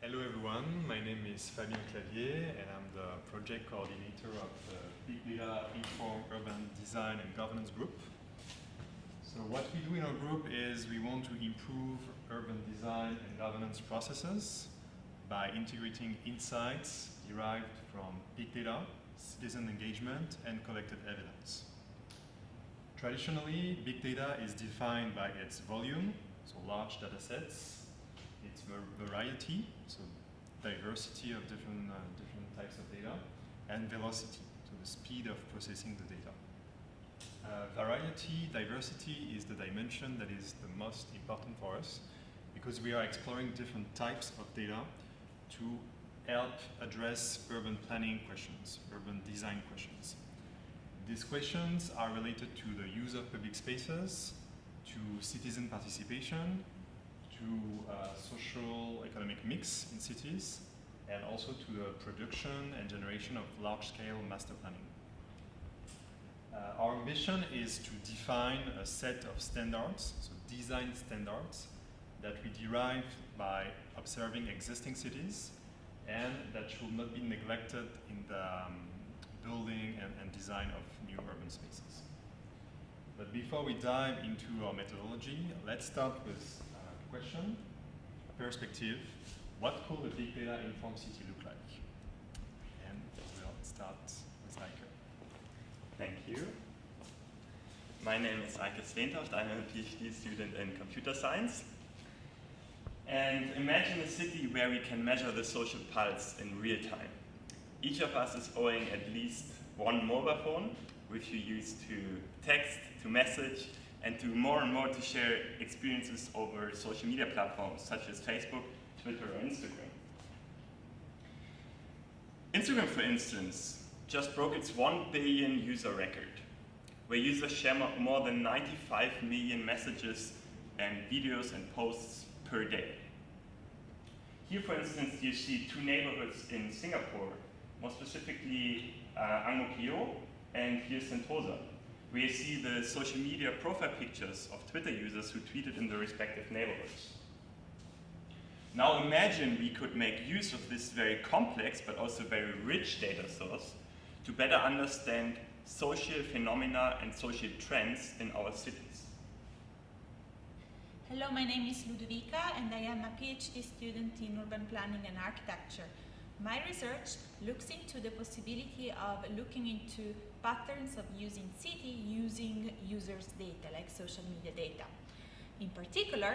Hello everyone, my name is Fabien Clavier and I'm the project coordinator of the Big Data Informed Urban Design and Governance Group. So what we do in our group is we want to improve urban design and governance processes by integrating insights derived from big data, citizen engagement, and collected evidence. Traditionally, big data is defined by its volume, so large data sets, its variety, so diversity of different types of data, and velocity, so the speed of processing the data. Diversity is the dimension that is the most important for us because we are exploring different types of data to help address urban planning questions, urban design questions. These questions are related to the use of public spaces, to citizen participation, to social economic mix in cities, and also to the production and generation of large-scale master planning. Our ambition is to define a set of standards, so design standards, that we derive by observing existing cities and that should not be neglected in the building and design of new urban spaces. But before we dive into our methodology, let's start with a question, a perspective. What could a big data informed city look like? And we'll start with Eike. Thank you. My name is Eike Sventoft. I'm a PhD student in computer science. And imagine a city where we can measure the social pulse in real time. Each of us is owning at least one mobile phone, which we use to text, to message, and to more and more to share experiences over social media platforms such as Facebook, Twitter, or Instagram. Instagram, for instance, just broke its 1 billion user record, where users share more than 95 million messages and videos and posts per day. Here, for instance, you see two neighborhoods in Singapore, more specifically Ang Mo Kio and here Sentosa, where you see the social media profile pictures of Twitter users who tweeted in the respective neighborhoods. Now imagine we could make use of this very complex but also very rich data source to better understand social phenomena and social trends in our cities. Hello, my name is Ludovica and I am a PhD student in urban planning and architecture. My research looks into the possibility of looking into patterns of using city using users' data, like social media data. In particular,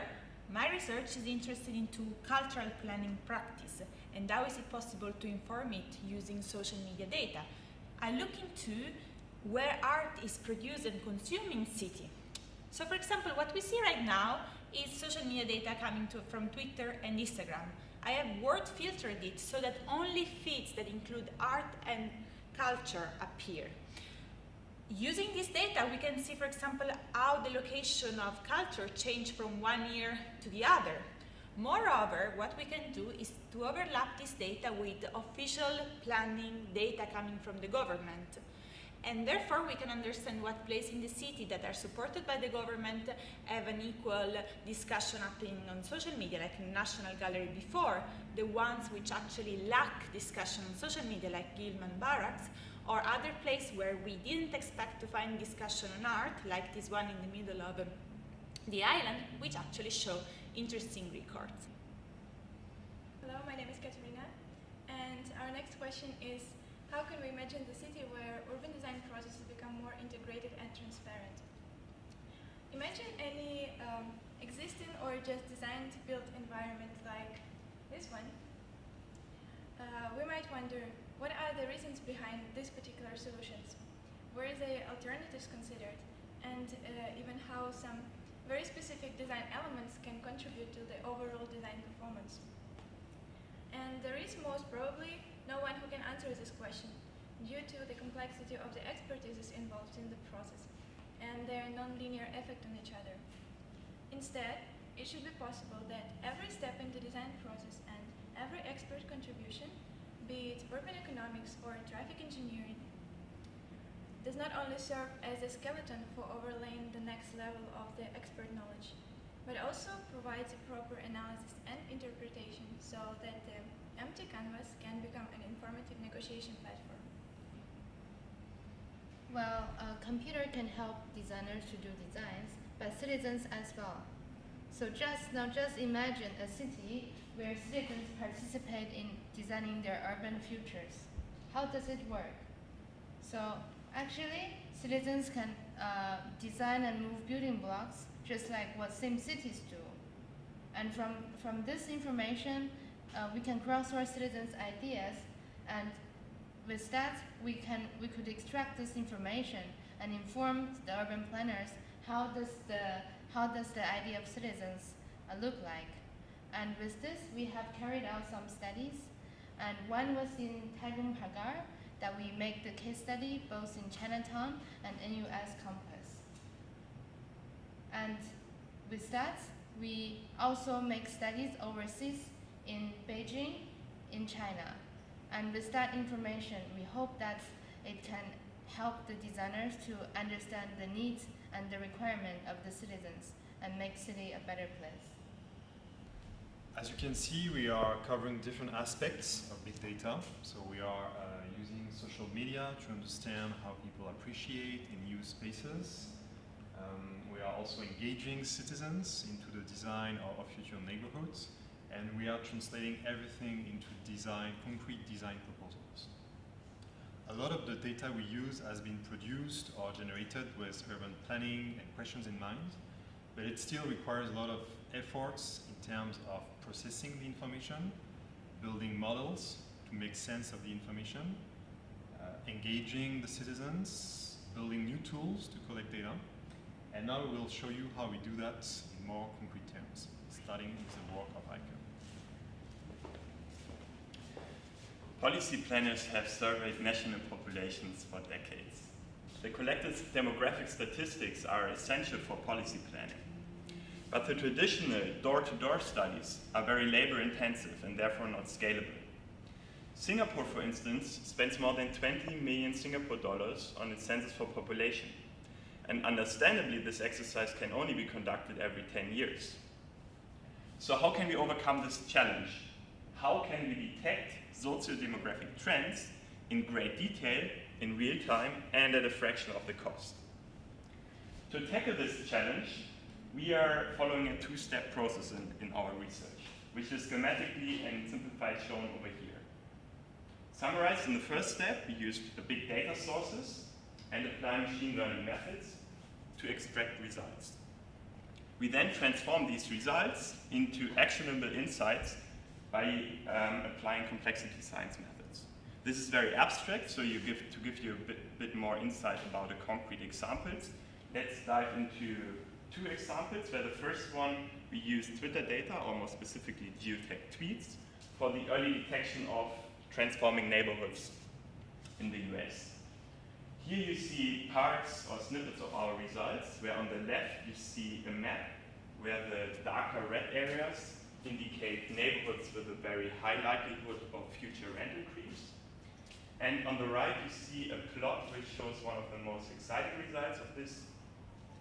my research is interested into cultural planning practice and how is it possible to inform it using social media data. I look into where art is produced and consumed in city. So for example, what we see right now is social media data coming from Twitter and Instagram. I have word filtered it so that only feeds that include art and culture appear. Using this data, we can see, for example, how the location of culture changed from one year to the other. Moreover, what we can do is to overlap this data with official planning data coming from the government. And therefore, we can understand what places in the city that are supported by the government have an equal discussion happening on social media, like in National Gallery before, the ones which actually lack discussion on social media, like Gilman Barracks, or other places where we didn't expect to find discussion on art, like this one in the middle of the island, which actually show interesting records. Hello, my name is Katerina, and our next question is, how can we imagine the city where urban design processes become more integrated and transparent? Imagine any existing or just designed built environment like this one. We might wonder, what are the reasons behind these particular solutions? Where is the alternatives considered? And even how some very specific design elements can contribute to the overall design performance. And there is most probably no one who can answer this question due to the complexity of the expertises involved in the process and their non-linear effect on each other. Instead, it should be possible that every step in the design process and every expert contribution, be it urban economics or traffic engineering, does not only serve as a skeleton for overlaying the next level of the expert knowledge, but also provides a proper analysis and interpretation so that the empty canvas can become an informative negotiation platform. Well, a computer can help designers to do designs, but citizens as well. So just imagine a city where citizens participate in designing their urban futures. How does it work? So actually, citizens can design and move building blocks just like what SimCities do. And from this information, we can crowdsource citizens' ideas, and with that, we could extract this information and inform the urban planners how does the idea of citizens look like. And with this, we have carried out some studies, and one was in Tagum Pagar, that we make the case study both in Chinatown and NUS campus. And with that, we also make studies overseas in Beijing, in China. And with that information, we hope that it can help the designers to understand the needs and the requirement of the citizens and make city a better place. As you can see, we are covering different aspects of big data. So we are using social media to understand how people appreciate and use spaces. We are also engaging citizens into the design of future neighborhoods. And we are translating everything into concrete design proposals. A lot of the data we use has been produced or generated with urban planning and questions in mind, but it still requires a lot of efforts in terms of processing the information, building models to make sense of the information, engaging the citizens, building new tools to collect data. And now we'll show you how we do that in more concrete terms, starting with the work of ICA. Policy planners have surveyed national populations for decades. The collected demographic statistics are essential for policy planning. But the traditional door-to-door studies are very labor-intensive and therefore not scalable. Singapore, for instance, spends more than 20 million Singapore dollars on its census for population. And understandably, this exercise can only be conducted every 10 years. So how can we overcome this challenge? How can we detect socio-demographic trends in great detail, in real time, and at a fraction of the cost? To tackle this challenge, we are following a two-step process in our research, which is schematically and simplified shown over here. Summarized in the first step, we used the big data sources and apply machine learning methods to extract results. We then transform these results into actionable insights by applying complexity science methods. This is very abstract, so to give you a bit more insight about the concrete examples, let's dive into two examples, where the first one, we use Twitter data, or more specifically geotagged tweets, for the early detection of transforming neighborhoods in the US. Here you see parts or snippets of our results, where on the left you see a map where the darker red areas indicate neighborhoods with a very high likelihood of future rent increase. And on the right you see a plot which shows one of the most exciting results of this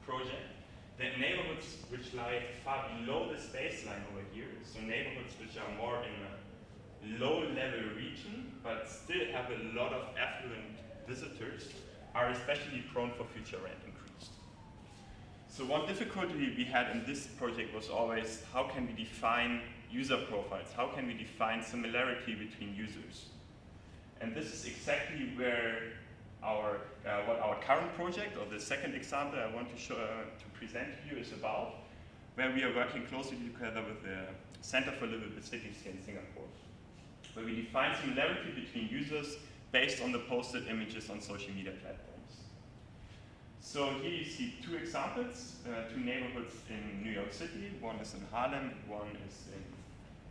project, that neighborhoods which lie far below this baseline over here, so neighborhoods which are more in a low-level region but still have a lot of affluent visitors, are especially prone for future rent increase. So one difficulty we had in this project was always, how can we define user profiles? How can we define similarity between users? And this is exactly where what our current project, or the second example I want to present to you, is about, where we are working closely together with the Centre for Livable Cities here in Singapore, where we define similarity between users based on the posted images on social media platforms. So here you see two examples, two neighborhoods in New York City. One is in Harlem, and one is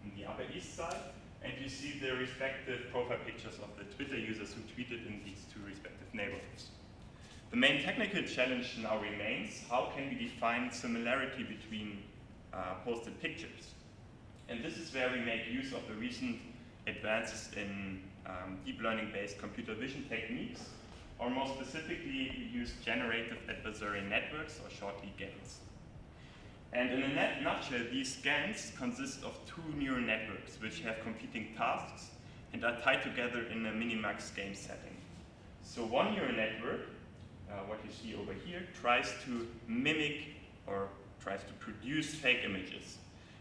in the Upper East Side. And you see the respective profile pictures of the Twitter users who tweeted in these two respective neighborhoods. The main technical challenge now remains, how can we define similarity between posted pictures? And this is where we make use of the recent advances in deep learning-based computer vision techniques, or more specifically, we use generative adversarial networks, or shortly GANs. And in a nutshell, these scans consist of two neural networks which have competing tasks and are tied together in a minimax game setting. So one neural network, what you see over here, tries to mimic or tries to produce fake images.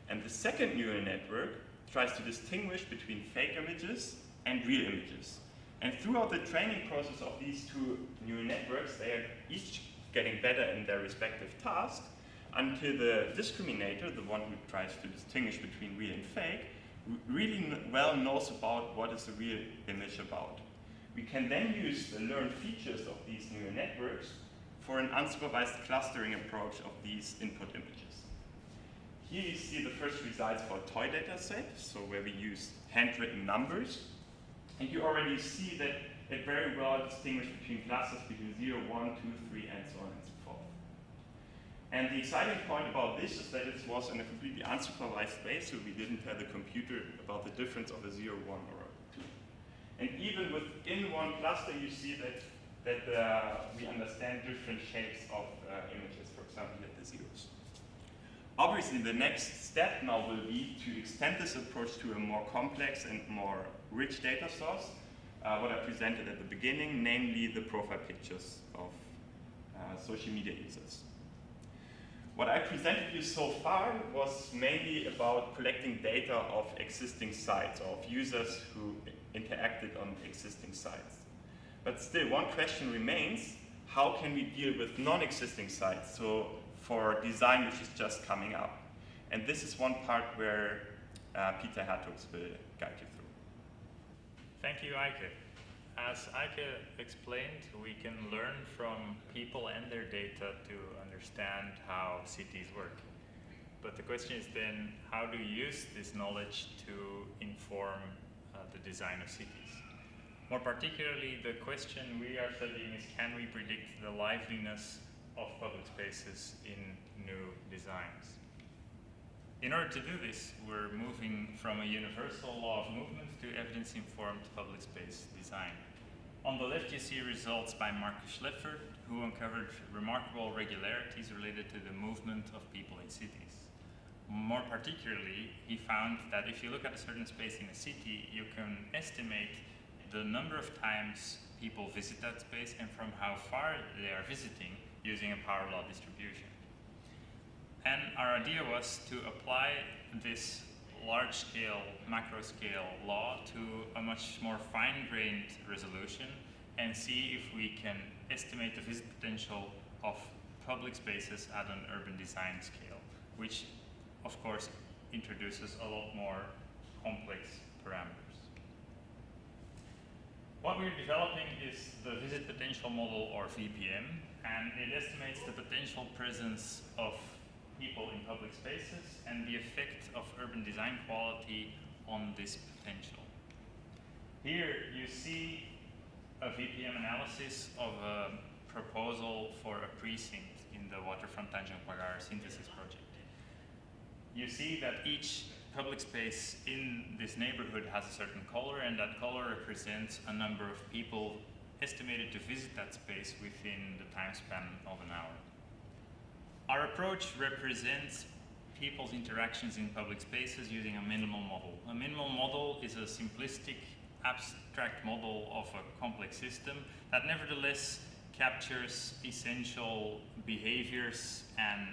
And the second neural network tries to distinguish between fake images and real images. And throughout the training process of these two neural networks, they are each getting better in their respective tasks until the discriminator, the one who tries to distinguish between real and fake, really well knows about what is a real image about. We can then use the learned features of these neural networks for an unsupervised clustering approach of these input images. Here you see the first results for a toy data set, so where we use handwritten numbers. And you already see that it very well distinguishes between classes between 0, 1, 2, 3, and so on and so forth. And the exciting point about this is that it was in a completely unsupervised way, so we didn't tell the computer about the difference of a 0, 1, or a 2. And even within one cluster, you see that we understand different shapes of images, for example, at the zeros. Obviously, the next step now will be to extend this approach to a more complex and more rich data source, what I presented at the beginning, namely the profile pictures of social media users. What I presented you so far was mainly about collecting data of existing sites, or of users who interacted on existing sites. But still, one question remains: how can we deal with non-existing sites, so for design which is just coming up? And this is one part where Peter Hertogs will guide you through. Thank you, Eike. As Eike explained, we can learn from people and their data to understand how cities work. But the question is then, how do you use this knowledge to inform the design of cities? More particularly, the question we are studying is, can we predict the liveliness of public spaces in new designs? In order to do this, we're moving from a universal law of movement to evidence-informed public space design. On the left, you see results by Marcus Schlepfer, who uncovered remarkable regularities related to the movement of people in cities. More particularly, he found that if you look at a certain space in a city, you can estimate the number of times people visit that space and from how far they are visiting using a power law distribution. And our idea was to apply this large-scale, macro-scale law to a much more fine-grained resolution and see if we can estimate the visit potential of public spaces at an urban design scale, which of course introduces a lot more complex parameters. What we're developing is the visit potential model, or VPM, and it estimates the potential presence of people in public spaces and the effect of urban design quality on this potential. Here you see a VPM analysis of a proposal for a precinct in the Waterfront Tanjung Pagar synthesis project. You see that each public space in this neighborhood has a certain color, and that color represents a number of people estimated to visit that space within the time span of an hour. Our approach represents people's interactions in public spaces using a minimal model. A minimal model is a simplistic, abstract model of a complex system that nevertheless captures essential behaviors and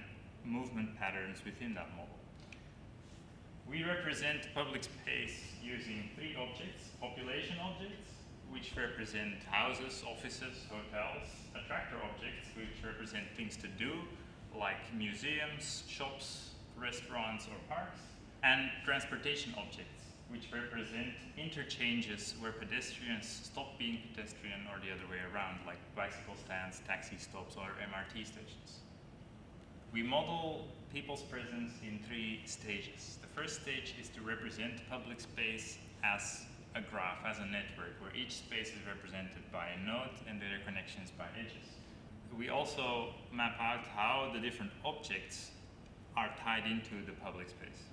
movement patterns within that model. We represent public space using three objects: population objects, which represent houses, offices, hotels; attractor objects, which represent things to do, like museums, shops, restaurants, or parks; and transportation objects, which represent interchanges where pedestrians stop being pedestrian or the other way around, like bicycle stands, taxi stops, or MRT stations. We model people's presence in three stages. The first stage is to represent public space as a graph, as a network, where each space is represented by a node and their connections by edges. We also map out how the different objects are tied into the public space.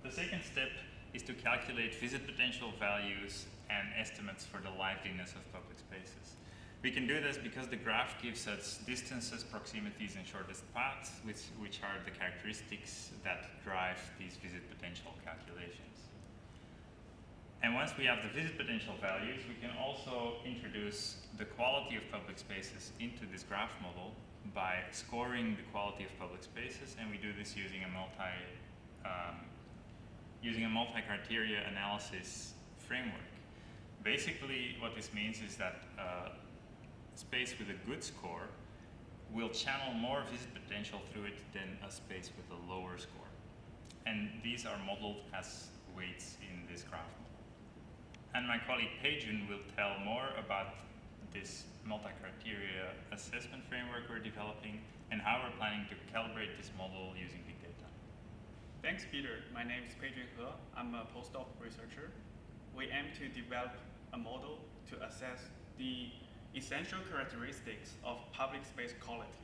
The second step is to calculate visit potential values and estimates for the liveliness of public spaces. We can do this because the graph gives us distances, proximities, and shortest paths, which are the characteristics that drive these visit potential calculations. And once we have the visit potential values, we can also introduce the quality of public spaces into this graph model by scoring the quality of public spaces, and we do this using a multi-criteria analysis framework. Basically, what this means is that space with a good score will channel more visit potential through it than a space with a lower score. And these are modeled as weights in this graph model. And my colleague Peijun will tell more about this multi-criteria assessment framework we're developing and how we're planning to calibrate this model using big data. Thanks, Peter. My name is Peijun He. I'm a postdoc researcher. We aim to develop a model to assess the essential characteristics of public space quality.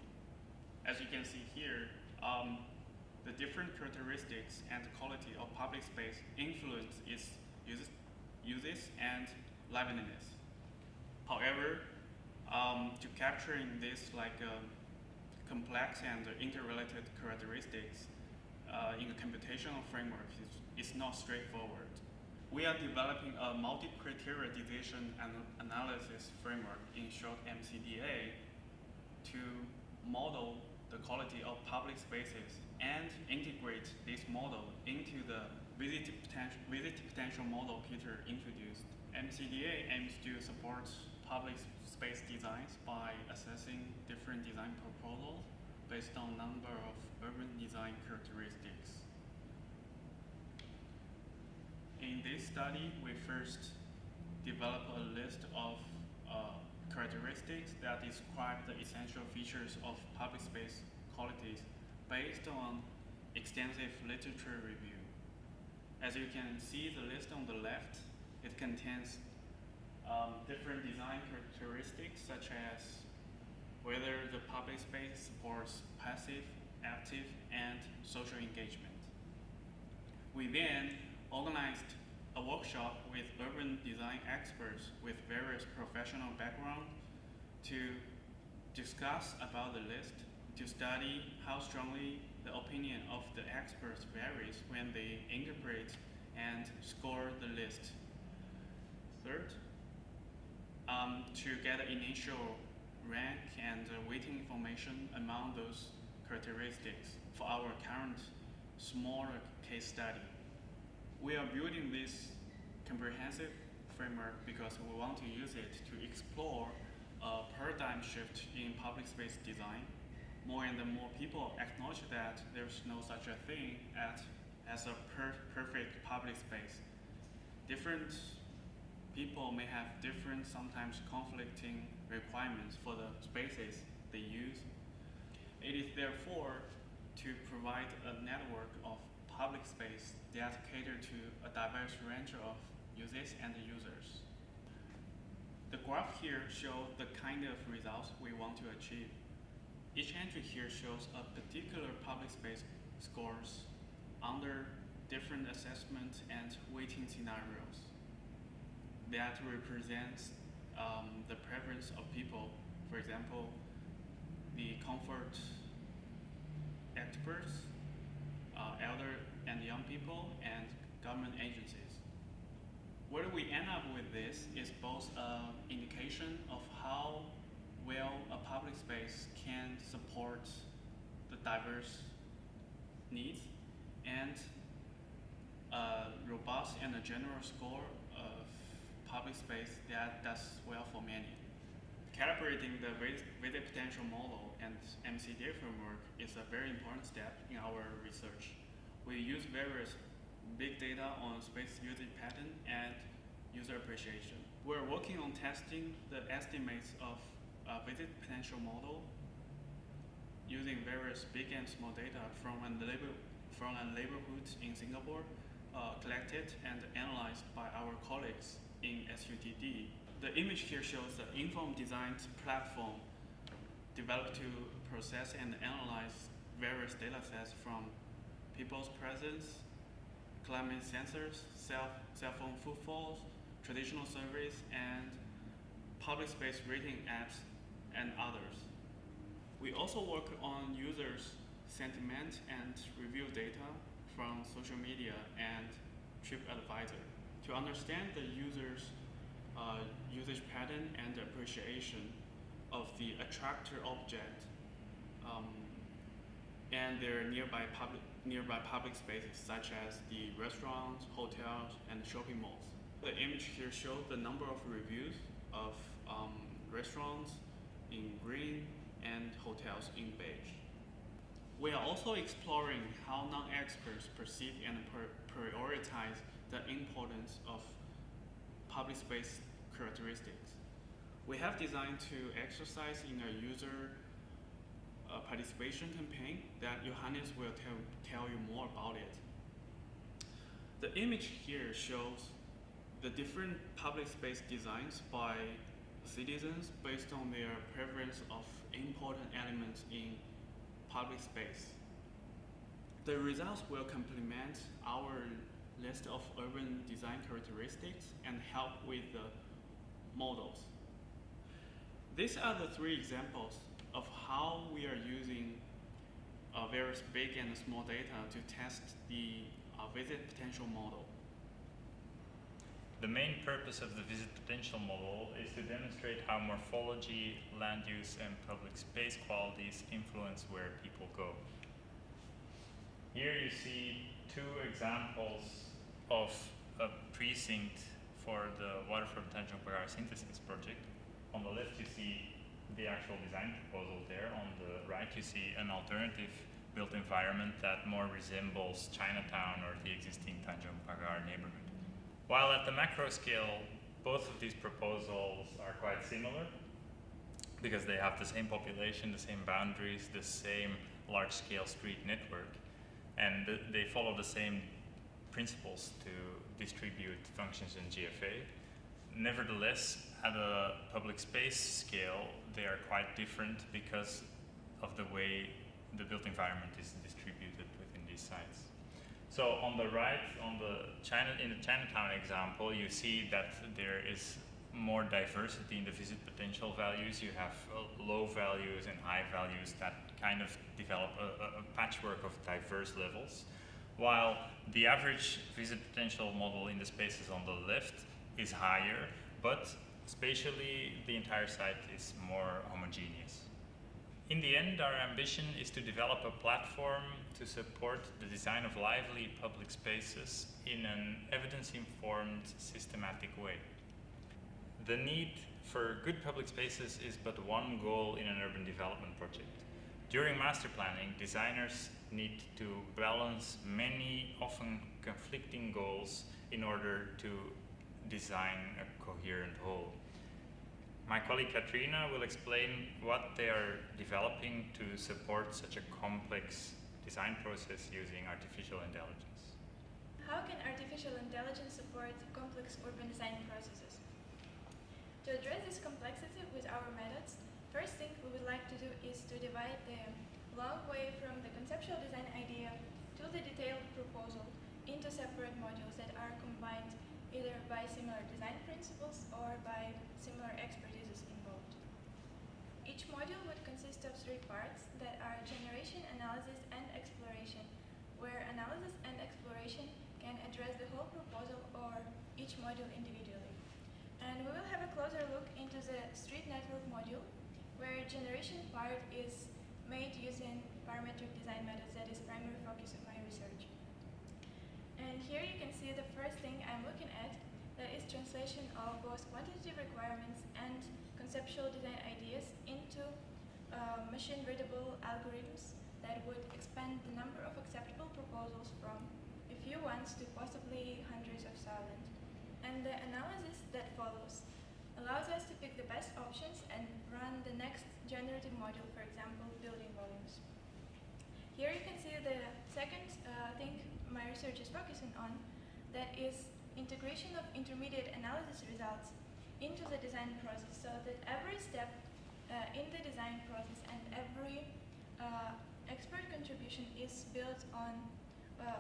As you can see here, the different characteristics and quality of public space influence its uses and liveliness. However, to capturing this complex and interrelated characteristics in a computational framework is not straightforward. We are developing a multi-criteria decision analysis framework, in short MCDA, to model the quality of public spaces and integrate this model into the visit potential model Peter introduced. MCDA aims to support public space designs by assessing different design proposals based on number of urban design characteristics. In this study, we first developed a list of characteristics that describe the essential features of public space qualities based on extensive literature review. As you can see, the list on the left, it contains different design characteristics such as whether the public space supports passive, active, and social engagement. We then organized a workshop with urban design experts with various professional backgrounds to discuss about the list, to study how strongly the opinion of the experts varies when they interpret and score the list. Third, to get initial rank and weighting information among those characteristics for our current smaller case study. We are building this comprehensive framework because we want to use it to explore a paradigm shift in public space design. More and more people acknowledge that there's no such a thing as a perfect public space. Different people may have different, sometimes conflicting requirements for the spaces they use. It is therefore to provide a network of public space that cater to a diverse range of uses and users. The graph here shows the kind of results we want to achieve. Each entry here shows a particular public space scores under different assessment and weighting scenarios that represents the preference of people. For example, the comfort experts, elder and young people, and government agencies. Where we end up with this is both an indication of how well a public space can support the diverse needs and a robust and a general score of public space that does well for many. Calibrating the visit potential model and MCDA framework is a very important step in our research. We use various big data on space usage pattern and user appreciation. We're working on testing the estimates of visit potential model using various big and small data from a neighborhood in Singapore, collected and analyzed by our colleagues in SUTD. The image here shows the informed design platform developed to process and analyze various data sets from people's presence, climate sensors, cell phone footfalls, traditional surveys, and public space rating apps, and others. We also work on users' sentiment and review data from social media and TripAdvisor to understand the users' usage pattern and appreciation of the attractor object and their nearby public spaces such as the restaurants, hotels, and shopping malls. The image here shows the number of reviews of restaurants in green and hotels in beige. We are also exploring how non-experts perceive and prioritize the importance of public space characteristics. We have designed to exercise in a user participation campaign that Johannes will tell you more about it. The image here shows the different public space designs by citizens based on their preference of important elements in public space. The results will complement our list of urban design characteristics and help with the models. These are the three examples of how we are using various big and small data to test the visit potential model. The main purpose of the visit potential model is to demonstrate how morphology, land use, and public space qualities influence where people go. Here you see two examples of a precinct for the waterfront Tanjung Pagar synthesis project. On the left you see the actual design proposal there. On the right you see an alternative built environment that more resembles Chinatown or the existing Tanjung Pagar neighborhood. While at the macro scale, both of these proposals are quite similar because they have the same population, the same boundaries, the same large-scale street network, and they follow the same principles to distribute functions in GFA. Nevertheless, at a public space scale, they are quite different because of the way the built environment is distributed within these sites. So on the right, in the Chinatown example, you see that there is more diversity in the visit potential values. You have low values and high values that kind of develop a patchwork of diverse levels, while the average visit potential model in the spaces on the left is higher, but spatially the entire site is more homogeneous. In the end, our ambition is to develop a platform to support the design of lively public spaces in an evidence-informed, systematic way. The need for good public spaces is but one goal in an urban development project. During master planning, designers need to balance many, often conflicting goals in order to design a coherent whole. My colleague Katrina will explain what they are developing to support such a complex design process using artificial intelligence. How can artificial intelligence support complex urban design processes? To address this complexity with our methods, first thing we would like to do is to divide the long way from the conceptual design idea to the detailed proposal into separate modules that are combined either by similar design principles or by similar expertises involved. Each module would consist of three parts that are generation, analysis, and exploration, where analysis and exploration can address the whole proposal or each module individually. And we will have a closer look into the street network module, where generation part is made using parametric design methods that is primary focus of my research. And here you can see the first thing I'm looking at, that is translation of both quantitative requirements and conceptual design ideas into machine-readable algorithms that would expand the number of acceptable proposals from a few ones to possibly hundreds of thousands. And the analysis that follows allows us to pick the best options and run the next generative module, for example, building volumes. Here you can see the second thing my research is focusing on, that is integration of intermediate analysis results into the design process, so that every step in the design process and every expert contribution is built on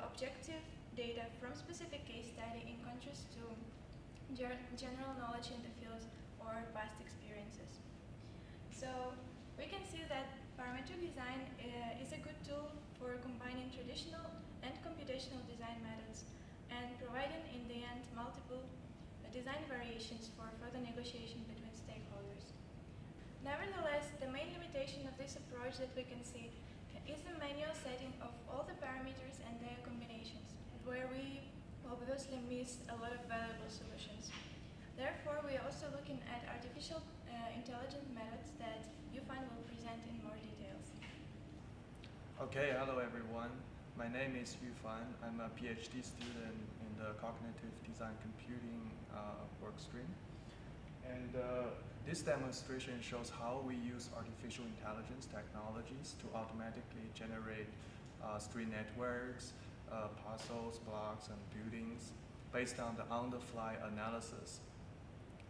objective data from specific case study in contrast to general knowledge in the field or past experiences. So we can see that parametric design is a good tool for combining traditional and computational design methods and providing in the end multiple design variations for further negotiation between stakeholders. Nevertheless, the main limitation of this approach that we can see is the manual setting of all the parameters and their combinations, where we obviously miss a lot of valuable solutions. Therefore, we are also looking at artificial intelligence methods that Yufan will present in more details. Okay, hello everyone. My name is Yufan. I'm a PhD student in the Cognitive Design Computing work stream. And this demonstration shows how we use artificial intelligence technologies to automatically generate street networks, puzzles, blocks, and buildings based on the on-the-fly analysis.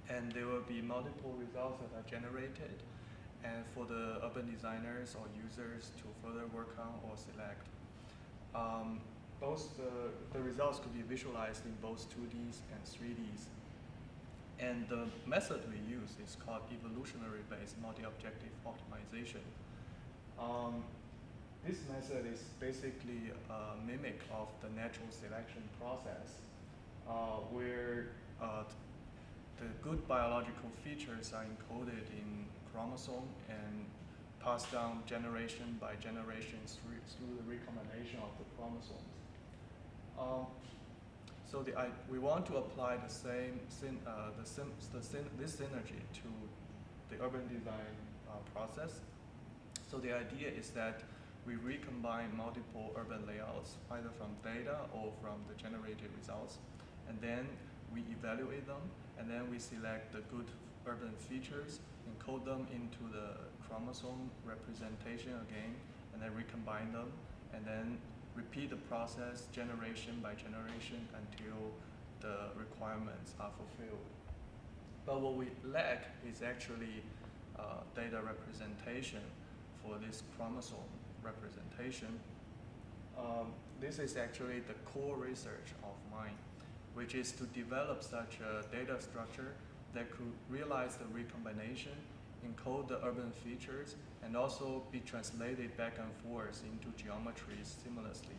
And there will be multiple results that are generated, and for the urban designers or users to further work on or select. The results could be visualized in both 2Ds and 3Ds. And the method we use is called evolutionary-based multi-objective optimization. This method is basically a mimic of the natural selection process, where the good biological features are encoded in chromosome and passed down generation by generation through the recombination of the chromosomes. So we want to apply this synergy to the urban design process. So the idea is that we recombine multiple urban layouts, either from data or from the generated results, and then we evaluate them, and then we select the good urban features, encode them into the chromosome representation again, and then recombine them, and then repeat the process generation by generation until the requirements are fulfilled. But what we lack is actually data representation for this chromosome representation. This is actually the core research of mine, which is to develop such a data structure that could realize the recombination, encode the urban features, and also be translated back and forth into geometries seamlessly.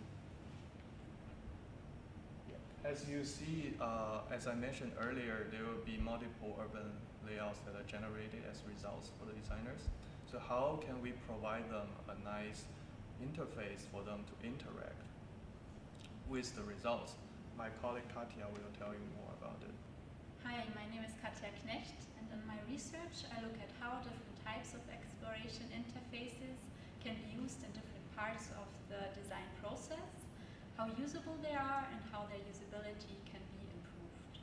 As you see, as I mentioned earlier, there will be multiple urban layouts that are generated as results for the designers. So how can we provide them a nice interface for them to interact with the results? My colleague Katja will tell you more about it. Hi, my name is Katja Knecht, and in my research I look at how different types of exploration interfaces can be used in different parts of the design process, how usable they are, and how their usability can be improved.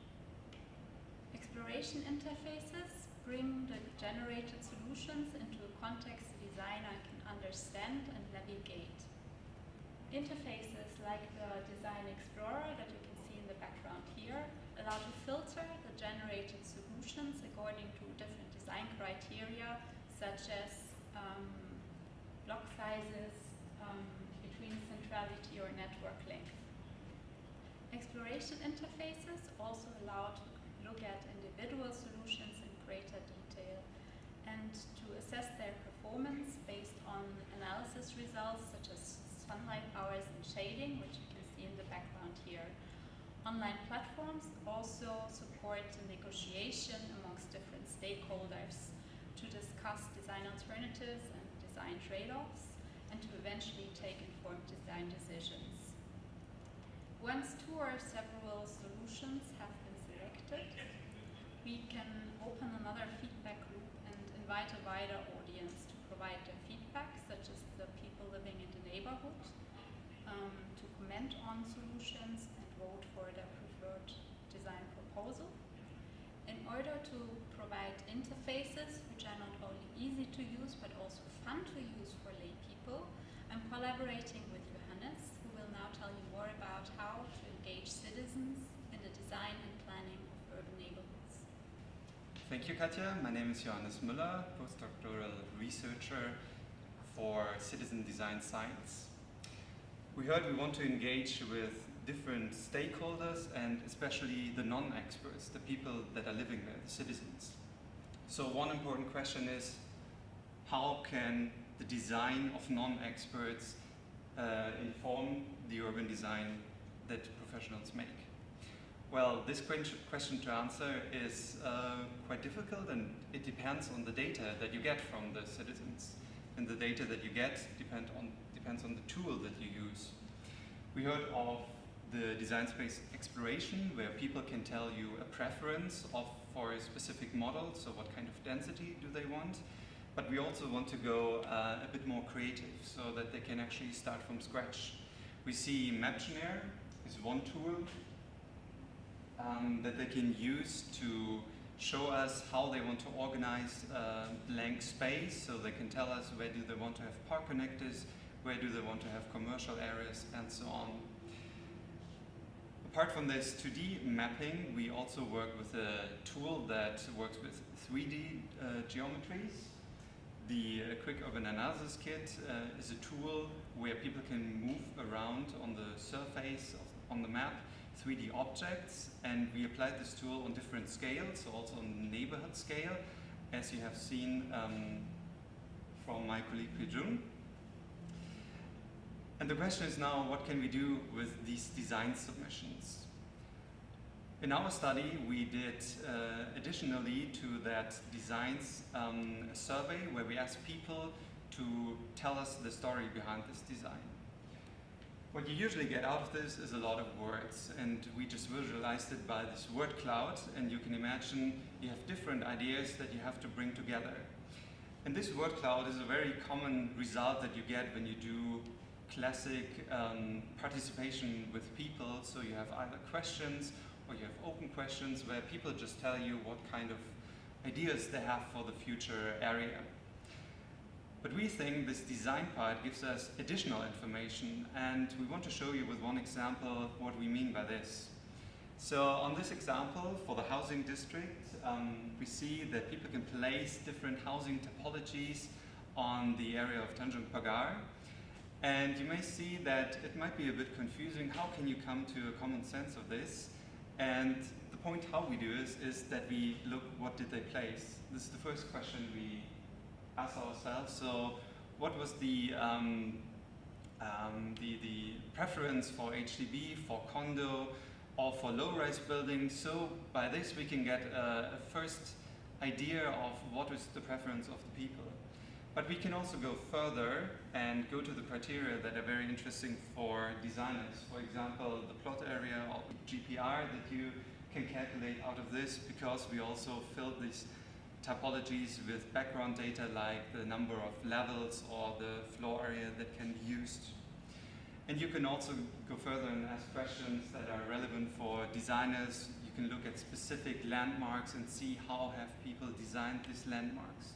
Exploration interfaces bring the generated solutions into a context the designer can understand and navigate. Interfaces like the Design Explorer that you can see in the background here allow to filter the generated solutions according to different design criteria such as block sizes, between centrality or network length. Exploration interfaces also allow to look at individual solutions in greater detail and to assess their performance based on analysis results such as sunlight hours and shading, which you can see in the background here. Online platforms also support the negotiation amongst different stakeholders to discuss design alternatives and design trade-offs and to eventually take informed design decisions. Once two or several solutions have been selected, we can open another feedback loop and invite a wider audience to provide their feedback, such as the people living in the neighborhood, to comment on solutions and vote for their preferred design proposal. In order to provide interfaces which are not only easy to use but also fun to use for lay people, I'm collaborating with Johannes, who will now tell you more about how to engage citizens in the design and planning of urban neighborhoods. Thank you, Katja. My name is Johannes Müller, postdoctoral researcher for citizen design science. We heard we want to engage with different stakeholders and especially the non-experts, the people that are living there, the citizens. So one important question is, how can the design of non-experts inform the urban design that professionals make? Well, this question to answer is quite difficult, and it depends on the data that you get from the citizens. And the data that you get depends on the tool that you use. We heard of the design space exploration, where people can tell you a preference for a specific model, so what kind of density do they want. But we also want to go a bit more creative, so that they can actually start from scratch. We see Maptionaire is one tool that they can use to show us how they want to organize blank space, so they can tell us where do they want to have park connectors, where do they want to have commercial areas, and so on. Apart from this 2D mapping, we also work with a tool that works with 3D geometries. The Quick Urban Analysis Kit is a tool where people can move around on the surface on the map 3D objects, and we applied this tool on different scales, so also on the neighborhood scale, as you have seen from my colleague Pejun. And the question is now, what can we do with these design submissions? In our study, we did additionally to that designs a survey where we asked people to tell us the story behind this design. What you usually get out of this is a lot of words, and we just visualized it by this word cloud, and you can imagine you have different ideas that you have to bring together. And this word cloud is a very common result that you get when you do classic participation with people. So you have either questions or you have open questions where people just tell you what kind of ideas they have for the future area. But we think this design part gives us additional information, and we want to show you with one example what we mean by this. So on this example, for the housing district, we see that people can place different housing topologies on the area of Tanjung Pagar. And you may see that it might be a bit confusing. How can you come to a common sense of this? And the point how we do is that we look, what did they place? This is the first question we ask ourselves. So what was the preference for HDB, for condo, or for low-rise buildings? So by this we can get a first idea of what is the preference of the people. But we can also go further and go to the criteria that are very interesting for designers. For example, the plot area or GPR that you can calculate out of this, because we also filled these typologies with background data like the number of levels or the floor area that can be used. And you can also go further and ask questions that are relevant for designers. You can look at specific landmarks and see how have people designed these landmarks.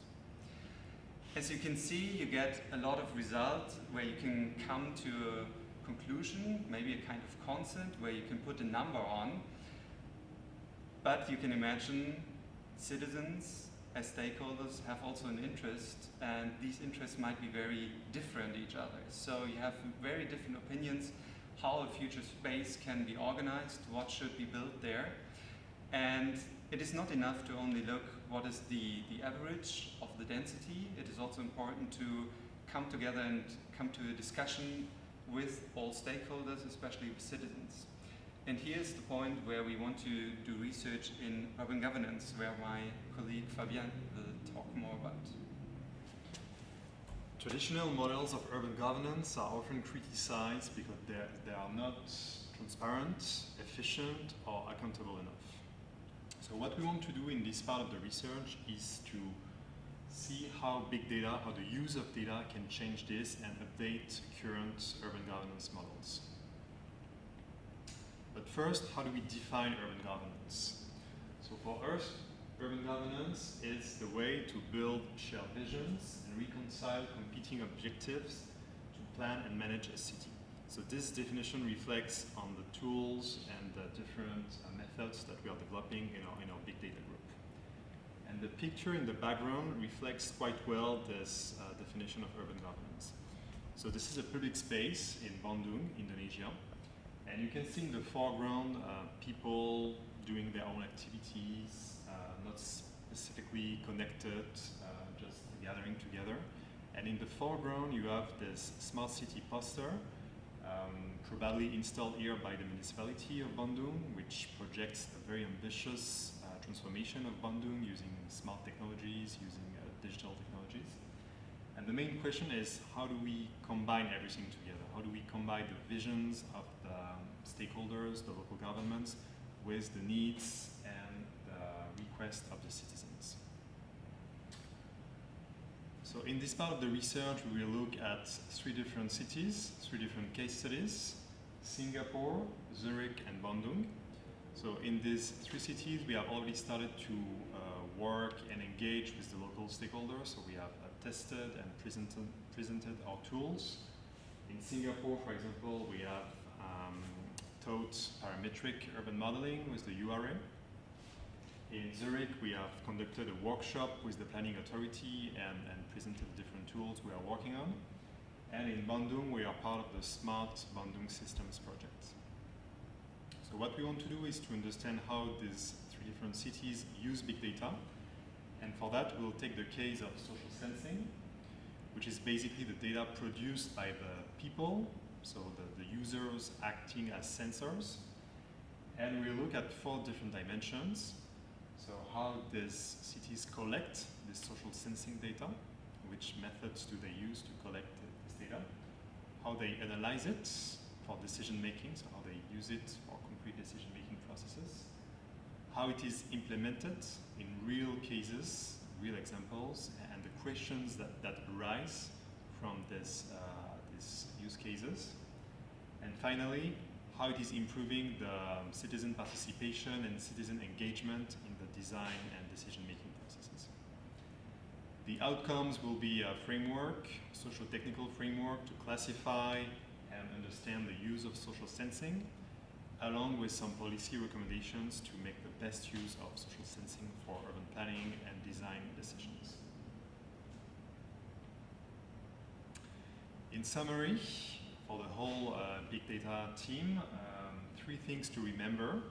As you can see, you get a lot of results where you can come to a conclusion, maybe a kind of concept where you can put a number on. But you can imagine citizens as stakeholders have also an interest, and these interests might be very different each other. So you have very different opinions how a future space can be organized, what should be built there. And it is not enough to only look what is the average of the density. It is also important to come together and come to a discussion with all stakeholders, especially with citizens. And here's the point where we want to do research in urban governance, where my colleague Fabien will talk more about. Traditional models of urban governance are often criticized because they are not transparent, efficient, or accountable enough. So what we want to do in this part of the research is to see how big data, how the use of data can change this and update current urban governance models. But first, how do we define urban governance? So for us, urban governance is the way to build shared visions and reconcile competing objectives to plan and manage a city. So this definition reflects on the tools and the different methods that we are developing in our big data group. And the picture in the background reflects quite well this definition of urban governance. So this is a public space in Bandung, Indonesia. And you can see in the foreground people doing their own activities, not specifically connected, just gathering together. And in the foreground, you have this smart city poster, probably installed here by the municipality of Bandung, which projects a very ambitious transformation of Bandung using smart technologies, using digital technologies. And the main question is, how do we combine everything together? How do we combine the visions of the stakeholders, the local governments, with the needs and the requests of the citizens? So in this part of the research, we will look at 3 different cities, 3 different case studies: Singapore, Zurich, and Bandung. So in these 3 cities, we have already started to work and engage with the local stakeholders. So we have tested and presented our tools. In Singapore, for example, we have taught parametric urban modeling with the URA. In Zurich, we have conducted a workshop with the planning authority and presented different tools we are working on. And in Bandung, we are part of the Smart Bandung Systems project. So what we want to do is to understand how these 3 different cities use big data. And for that, we'll take the case of social sensing, which is basically the data produced by the people, so the users acting as sensors. And we'll look at 4 different dimensions. So how these cities collect this social sensing data, which methods do they use to collect this data, how they analyze it for decision making, so how they use it for concrete decision making processes, how it is implemented in real cases, real examples, and the questions that arise from these use cases. And finally, how it is improving the citizen participation and citizen engagement in the design and decision-making processes. The outcomes will be a framework, social-technical framework to classify and understand the use of social sensing, along with some policy recommendations to make the best use of social sensing for urban planning and design decisions. In summary, for the whole big data team, 3 things to remember.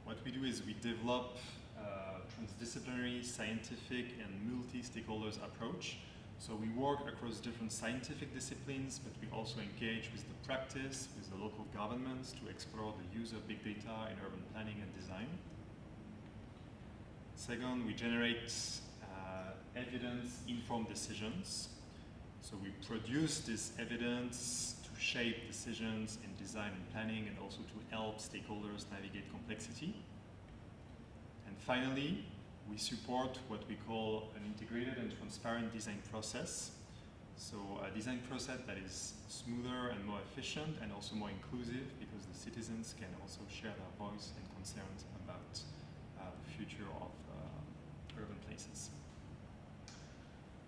What we do is we develop a transdisciplinary, scientific, and multi-stakeholders approach. So we work across different scientific disciplines, but we also engage with the practice, with the local governments to explore the use of big data in urban planning and design. Second, we generate evidence-informed decisions. So we produce this evidence to shape decisions in design and planning, and also to help stakeholders navigate complexity. And finally, we support what we call an integrated and transparent design process. So a design process that is smoother and more efficient and also more inclusive, because the citizens can also share their voice and concerns about the future of urban places.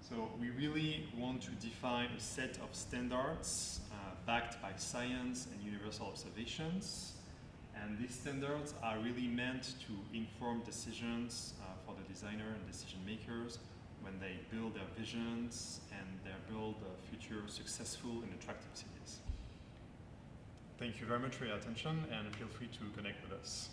So we really want to define a set of standards backed by science and universal observations. And these standards are really meant to inform decisions for the designer and decision makers when they build their visions and they build future successful and attractive cities. Thank you very much for your attention, and feel free to connect with us.